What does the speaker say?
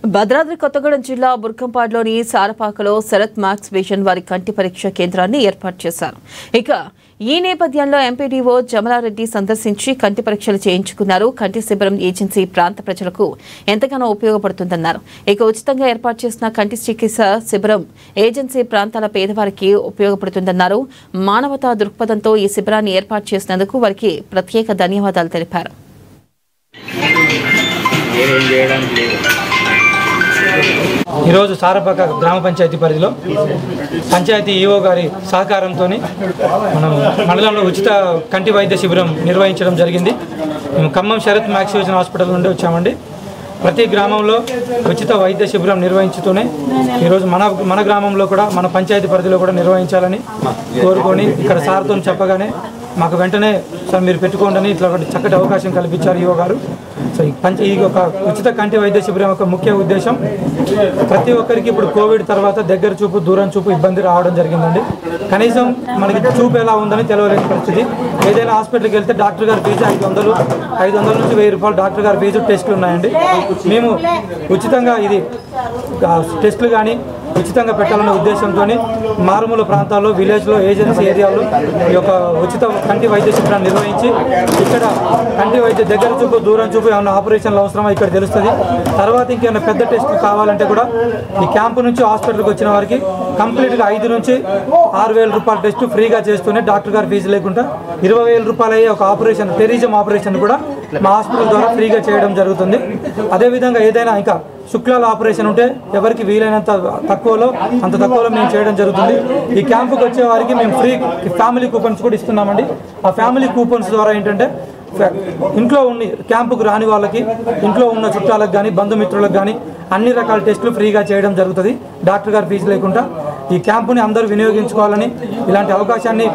భద్రాద్రి కొత్తగూడెం జిల్లా బుర్కంపాడులోని సారపాకలో Sarath max vision వారి కంటి పరీక్ష కేంద్రాన్ని ఏర్పాటు చేశారు. ఇక ఈ నేపథ్యంలో ఎంపీడీఓ జమలారెడ్డి సందర్శించి కంటి పరీక్షలు చేయించుకున్నారు. కంటి శిబిరం ఏజెన్సీ ప్రాంత ప్రజలకు ఎంతగానో ఉపయోగపడుతుందన్నారు. ఇక ఉచితంగా ఏర్పాటు చేసిన కంటి చికిత్స శిబిరం ఏజెన్సీ ప్రాంతాల పేదవారికి ఉపయోగపడుతుందన్నారు. మానవతా దృక్పథంతో ఈ శిబిరాన్ని ఏర్పాటు చేసినందుకు వారికి ప్రత్యేక ధన్యవాదాలు తెలిపారు. ఈరోజు సారపాక గ్రామ పంచాయతీ పరిధిలో పంచాయతీ ఈఓ గారి సహకారంతో మనం మండలంలో ఉచిత కంటి వైద్య శిబిరం నిర్వహించడం జరిగింది. మేము Khammam Sharath max vision hospital నుండి వచ్చామండి. ప్రతి గ్రామంలో ఉచిత వైద్య శిబిరం నిర్వహించుతూనే ఈరోజు మన గ్రామంలో కూడా మన పంచాయతీ పరిధిలో కూడా నిర్వహించాలని కోరుకొని ఇక్కడ సార్తో చెప్పగానే మాకు వెంటనే సార్ మీరు పెట్టుకోండి అని ఇట్లా చక్కటి అవకాశం కల్పించారు ఈఓ గారు. సో ఈ ఒక ఉచిత కంటి వైద్య శిబిరం యొక్క ముఖ్య ఉద్దేశం ప్రతి ఒక్కరికి ఇప్పుడు కోవిడ్ తర్వాత దగ్గర చూపు దూరం చూపు ఇబ్బంది రావడం జరిగిందండి. కనీసం మనకి చూపు ఎలా ఉందని తెలియలేని పరిస్థితి. ఏదైనా హాస్పిటల్కి వెళ్తే డాక్టర్ గారి ఫీజు 500 నుంచి 1000 రూపాయలు డాక్టర్ గారి ఫీజు టెస్టులు ఉన్నాయండి. మేము ఉచితంగా ఇది టెస్టులు కానీ ఉచితంగా పెట్టాలనే ఉద్దేశంతో మారుమూల ప్రాంతాల్లో విలేజ్లో ఏజెన్సీ ఏరియాలో ఈ యొక్క ఉచిత కంటి వైద్య శిబిరాన్ని నిర్వహించి ఇక్కడ కంటి వైద్య దగ్గర చూపు దూరం చూపు ఏమైనా ఆపరేషన్లు అవసరమో ఇక్కడ తెలుస్తుంది. తర్వాత ఇంకేమైనా పెద్ద టెస్టులు కావాలంటే కూడా ఈ క్యాంపు నుంచి హాస్పిటల్కి వచ్చిన వారికి కంప్లీట్గా 5 నుంచి 6,000 రూపాయల టెస్టు ఫ్రీగా చేస్తూనే డాక్టర్ గారి ఫీజు లేకుండా 20,000 రూపాయలు అయ్యే ఒక ఆపరేషన్ టెరిజం ఆపరేషన్ కూడా మా హాస్పిటల్ ద్వారా ఫ్రీగా చేయడం జరుగుతుంది. అదేవిధంగా ఏదైనా ఇంకా శుక్లాల ఆపరేషన్ ఉంటే ఎవరికి వీలైనంత అంత తక్కువలో మేము చేయడం జరుగుతుంది. ఈ క్యాంపుకి వచ్చే వారికి మేము ఫ్రీ ఫ్యామిలీ కూపన్స్ కూడా ఇస్తున్నామండి. ఆ ఫ్యామిలీ కూపన్స్ ద్వారా ఏంటంటే ఇంట్లో ఉండి క్యాంపుకు రాని వాళ్ళకి ఇంట్లో ఉన్న చుట్టాలకు కానీ బంధుమిత్రులకు కానీ అన్ని రకాల టెస్టులు ఫ్రీగా చేయడం జరుగుతుంది డాక్టర్ గారి ఫీజు లేకుండా. ఈ క్యాంపుని అందరూ వినియోగించుకోవాలని ఇలాంటి అవకాశాన్ని